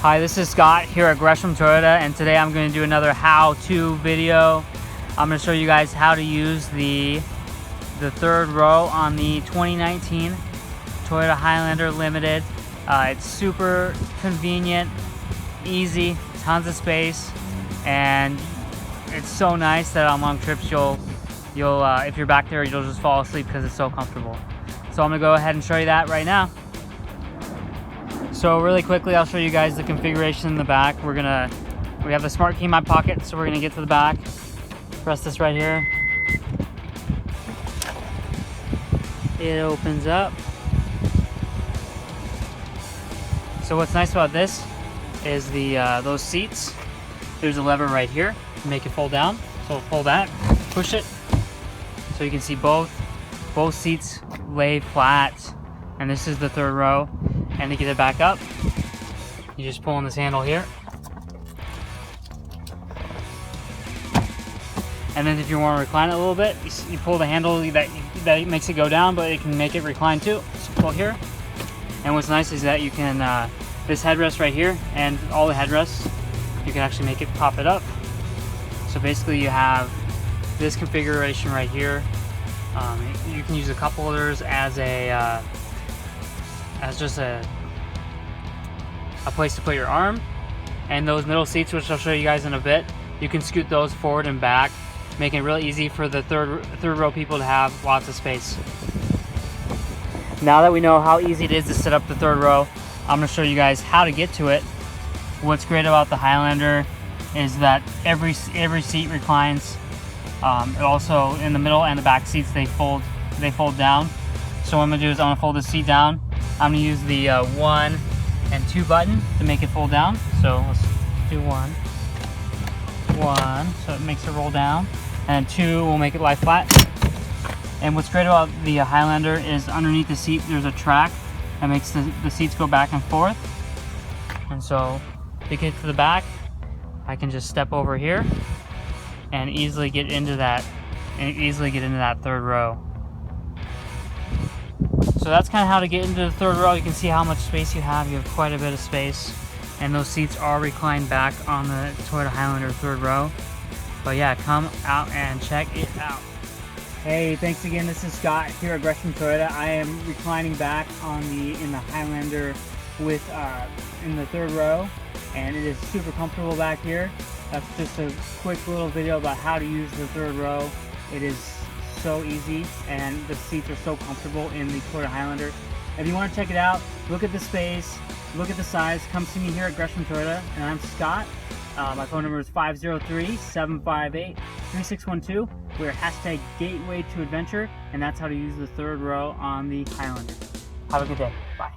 Hi, this is Scott here at Gresham Toyota, and today I'm going to do another how-to video. I'm going to show you guys how to use the third row on the 2019 Toyota Highlander Limited. It's super convenient, easy, tons of space, and it's so nice that on long trips you'll if you're back there, you'll just fall asleep because it's so comfortable. So I'm going to go ahead and show you that right now. So really quickly, I'll show you guys the configuration in the back. We have the smart key in my pocket, so we're gonna get to the back. Press this right here. It opens up. So what's nice about this is those seats. There's a lever right here to make it fold down. So pull that, push it, so you can see both seats lay flat. And this is the third row. And to get it back up, you just pull on this handle here. And then if you want to recline it a little bit, you pull the handle that makes it go down, but it can make it recline too. So pull here. And what's nice is that you can, this headrest right here and all the headrests, you can actually make it pop it up. So basically you have this configuration right here. You can use a cup holders as just a place to put your arm, and those middle seats, which I'll show you guys in a bit, you can scoot those forward and back, making it really easy for the third row people to have lots of space. Now that we know how easy it is to set up the third row, I'm going to show you guys how to get to it. What's great about the Highlander is that every seat reclines. Also in the middle and the back seats, they fold down. So what I'm going to do is I'm going to fold the seat down. I'm going to use the 1 and 2 button to make it fold down. So let's do 1, so it makes it roll down, and 2 will make it lie flat. And what's great about the Highlander is underneath the seat there's a track that makes the seats go back and forth. And so to get to the back, I can just step over here and easily get into that third row. So that's kind of how to get into the third row. You can see how much space you have. You have quite a bit of space. And those seats are reclined back on the Toyota Highlander third row. But yeah, come out and check it out. Hey, thanks again. This is Scott here at Gresham Toyota. I am reclining back in the Highlander in the third row. And it is super comfortable back here. That's just a quick little video about how to use the third row. It is so easy, and the seats are so comfortable in the Toyota Highlander. If you want to check it out, look at the space, look at the size, come see me here at Gresham Toyota, and I'm Scott. My phone number is 503-758-3612. We're #Gateway to Adventure, and that's how to use the third row on the Highlander. Have a good day. Bye.